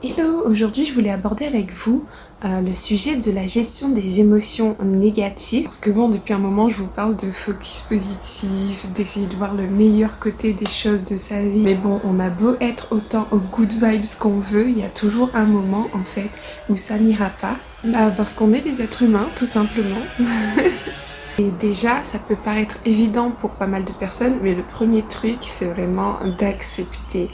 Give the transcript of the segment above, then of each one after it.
Hello, aujourd'hui je voulais aborder avec vous le sujet de la gestion des émotions négatives. Parce que bon, depuis un moment je vous parle de focus positif, d'essayer de voir le meilleur côté des choses de sa vie. Mais bon, on a beau être autant au good vibes qu'on veut, il y a toujours un moment en fait où ça n'ira pas. Parce qu'on est des êtres humains, tout simplement. Et déjà, ça peut paraître évident pour pas mal de personnes, mais le premier truc, c'est vraiment d'accepter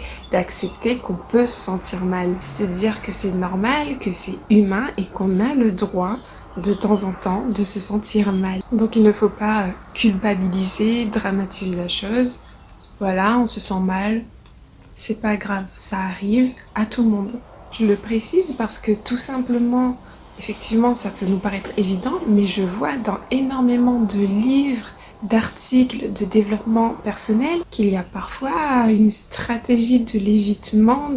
qu'on peut se sentir mal, se dire que c'est normal, que c'est humain et qu'on a le droit de temps en temps de se sentir mal. Donc il ne faut pas culpabiliser, dramatiser la chose. Voilà, on se sent mal, c'est pas grave, ça arrive à tout le monde. Je le précise parce que tout simplement, effectivement, ça peut nous paraître évident, mais je vois dans énormément de livres, d'articles de développement personnel qu'il y a parfois une stratégie de l'évitement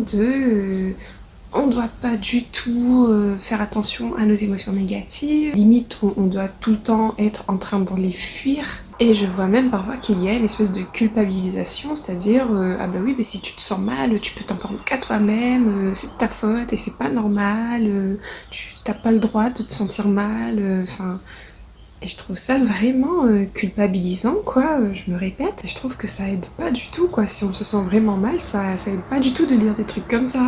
on ne doit pas du tout faire attention à nos émotions négatives. Limite, on doit tout le temps être en train de les fuir. Et je vois même parfois qu'il y a une espèce de culpabilisation, c'est-à-dire ah bah oui, mais si tu te sens mal, tu peux t'en prendre qu'à toi-même, c'est de ta faute et c'est pas normal, tu t'as pas le droit de te sentir mal, enfin. Et je trouve ça vraiment culpabilisant, quoi, je me répète. Je trouve que ça aide pas du tout, quoi. Si on se sent vraiment mal, ça aide pas du tout de lire des trucs comme ça.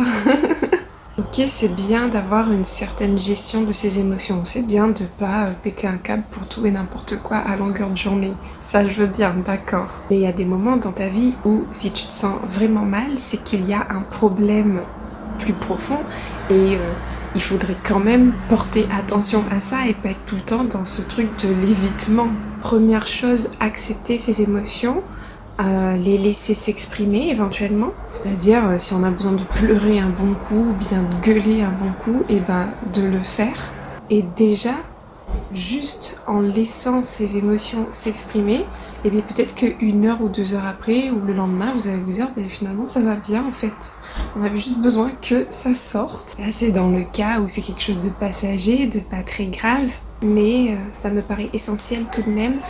Ok, c'est bien d'avoir une certaine gestion de ses émotions. C'est bien de pas péter un câble pour tout et n'importe quoi à longueur de journée. Ça, je veux bien, d'accord. Mais il y a des moments dans ta vie où, si tu te sens vraiment mal, c'est qu'il y a un problème plus profond et il faudrait quand même porter attention à ça et pas être tout le temps dans ce truc de l'évitement. Première chose, accepter ses émotions. Les laisser s'exprimer éventuellement, c'est-à-dire si on a besoin de pleurer un bon coup ou bien de gueuler un bon coup, et ben de le faire. Et déjà, juste en laissant ces émotions s'exprimer, et bien peut-être qu'une heure ou 2 heures après ou le lendemain, vous allez vous dire ben, finalement ça va bien en fait. On avait juste besoin que ça sorte. Là, c'est dans le cas où c'est quelque chose de passager, de pas très grave. Mais ça me paraît essentiel tout de même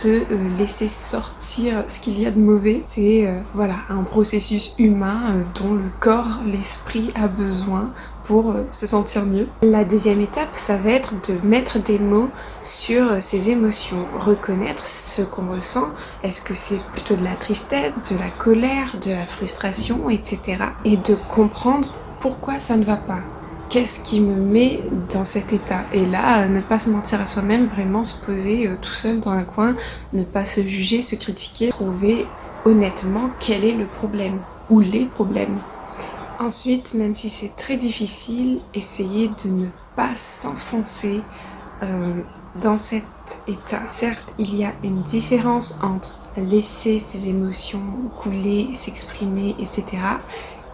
de laisser sortir ce qu'il y a de mauvais. C'est voilà, un processus humain dont le corps, l'esprit a besoin pour se sentir mieux. La deuxième étape, ça va être de mettre des mots sur ses émotions, reconnaître ce qu'on ressent. Est-ce que c'est plutôt de la tristesse, de la colère, de la frustration, etc. Et de comprendre pourquoi ça ne va pas. Qu'est-ce qui me met dans cet état? Et là, ne pas se mentir à soi-même, vraiment se poser tout seul dans un coin, ne pas se juger, se critiquer, trouver honnêtement quel est le problème ou les problèmes. Ensuite, même si c'est très difficile, essayez de ne pas s'enfoncer dans cet état. Certes, il y a une différence entre laisser ses émotions couler, s'exprimer, etc.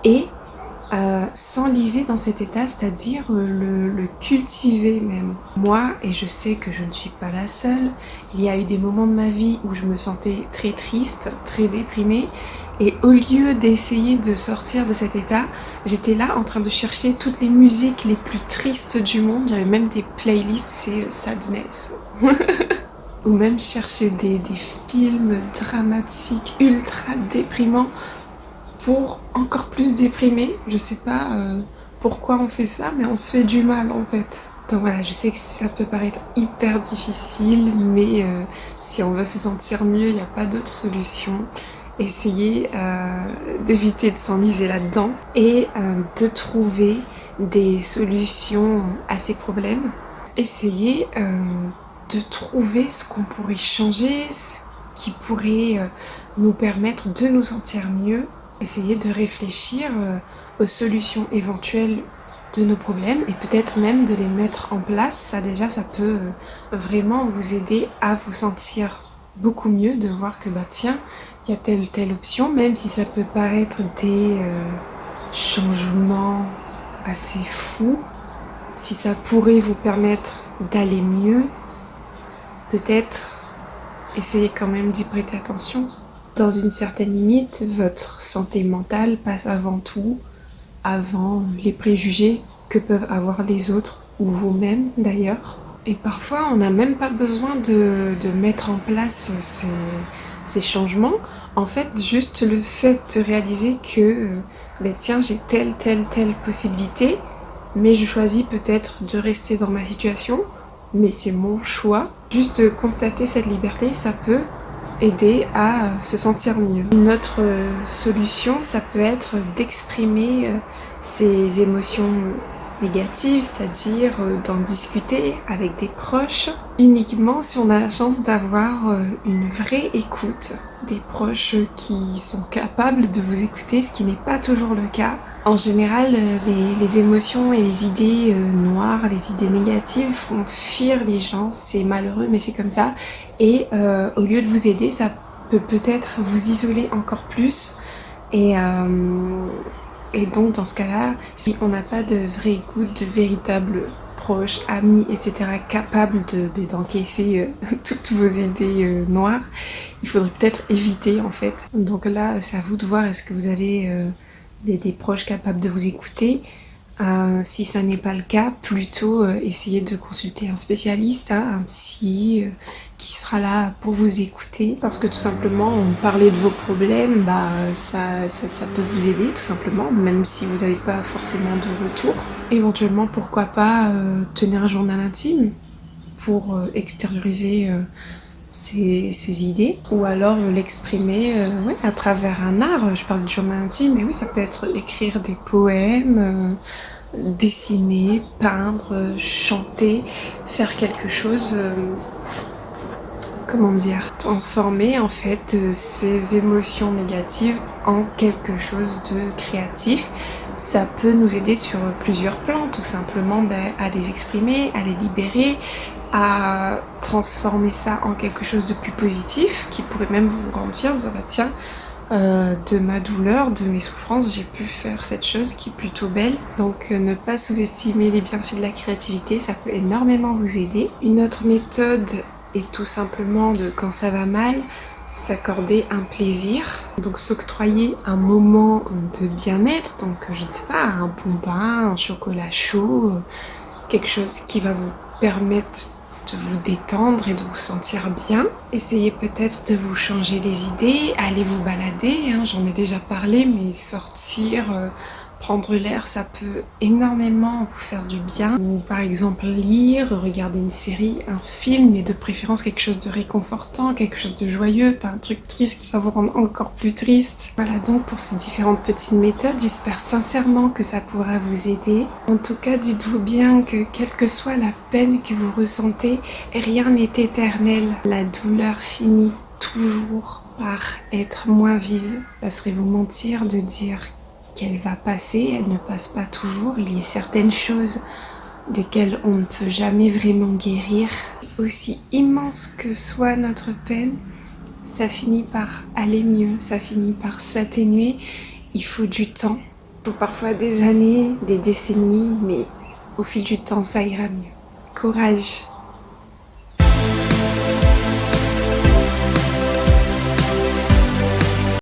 et s'enliser dans cet état, c'est-à-dire le cultiver même. Moi, et je sais que je ne suis pas la seule, il y a eu des moments de ma vie où je me sentais très triste, très déprimée, et au lieu d'essayer de sortir de cet état, j'étais là en train de chercher toutes les musiques les plus tristes du monde. J'avais même des playlists, c'est sadness. Ou même chercher des films dramatiques ultra déprimants pour encore plus déprimer. Je sais pas pourquoi on fait ça, mais on se fait du mal en fait. Donc voilà, je sais que ça peut paraître hyper difficile, mais si on veut se sentir mieux, il n'y a pas d'autre solution. Essayez d'éviter de s'enliser là-dedans et de trouver des solutions à ces problèmes. Essayez de trouver ce qu'on pourrait changer, ce qui pourrait nous permettre de nous sentir mieux. Essayez de réfléchir aux solutions éventuelles de nos problèmes et peut-être même de les mettre en place. Ça déjà, ça peut vraiment vous aider à vous sentir beaucoup mieux, de voir que bah tiens, il y a telle ou telle option, même si ça peut paraître des changements assez fous, si ça pourrait vous permettre d'aller mieux, peut-être essayez quand même d'y prêter attention. Dans une certaine limite, votre santé mentale passe avant tout, avant les préjugés que peuvent avoir les autres, ou vous-même d'ailleurs. Et parfois, on n'a même pas besoin de mettre en place ces changements, en fait, juste le fait de réaliser que, tiens, j'ai telle possibilité, mais je choisis peut-être de rester dans ma situation, mais c'est mon choix. Juste de constater cette liberté, ça peut aider à se sentir mieux. Une autre solution, ça peut être d'exprimer ses émotions négatives, c'est-à-dire d'en discuter avec des proches, uniquement si on a la chance d'avoir une vraie écoute, des proches qui sont capables de vous écouter, ce qui n'est pas toujours le cas. En général, les émotions et les idées noires, les idées négatives font fuir les gens, c'est malheureux mais c'est comme ça, et au lieu de vous aider, ça peut peut-être vous isoler encore plus, et donc dans ce cas-là, si on n'a pas de vraie écoute, de véritables proches, amis, etc. capables d'encaisser toutes vos idées noires, il faudrait peut-être éviter en fait. Donc là, c'est à vous de voir, est-ce que vous avez des proches capables de vous écouter. Si ça n'est pas le cas, plutôt essayez de consulter un spécialiste, un psy qui sera là pour vous écouter, parce que tout simplement parler de vos problèmes, ça peut vous aider tout simplement, même si vous n'avez pas forcément de retour. Éventuellement, pourquoi pas tenir un journal intime pour extérioriser ses idées, ou alors l'exprimer à travers un art. Je parle du journal intime, mais oui, ça peut être écrire des poèmes, dessiner, peindre, chanter, faire quelque chose, transformer en fait ces émotions négatives en quelque chose de créatif. Ça peut nous aider sur plusieurs plans, tout simplement à les exprimer, à les libérer, à transformer ça en quelque chose de plus positif, qui pourrait même vous rendre fier, de dire tiens, de ma douleur, de mes souffrances, j'ai pu faire cette chose qui est plutôt belle. Donc ne pas sous-estimer les bienfaits de la créativité, ça peut énormément vous aider. Une autre méthode est tout simplement de, quand ça va mal, s'accorder un plaisir, donc s'octroyer un moment de bien-être, donc je ne sais pas, un bon bain, un chocolat chaud, quelque chose qui va vous permettre de vous détendre et de vous sentir bien. Essayez peut-être de vous changer les idées, allez vous balader, j'en ai déjà parlé, mais sortir, prendre l'air, ça peut énormément vous faire du bien. Ou par exemple lire, regarder une série, un film, et de préférence quelque chose de réconfortant, quelque chose de joyeux, pas un truc triste qui va vous rendre encore plus triste. Voilà donc pour ces différentes petites méthodes, j'espère sincèrement que ça pourra vous aider. En tout cas, dites-vous bien que quelle que soit la peine que vous ressentez, rien n'est éternel. La douleur finit toujours par être moins vive. Ça serait vous mentir de dire qu'elle va passer, elle ne passe pas toujours. Il y a certaines choses desquelles on ne peut jamais vraiment guérir. Aussi immense que soit notre peine, ça finit par aller mieux, ça finit par s'atténuer. Il faut du temps, il faut parfois des années, des décennies, mais au fil du temps, ça ira mieux. Courage!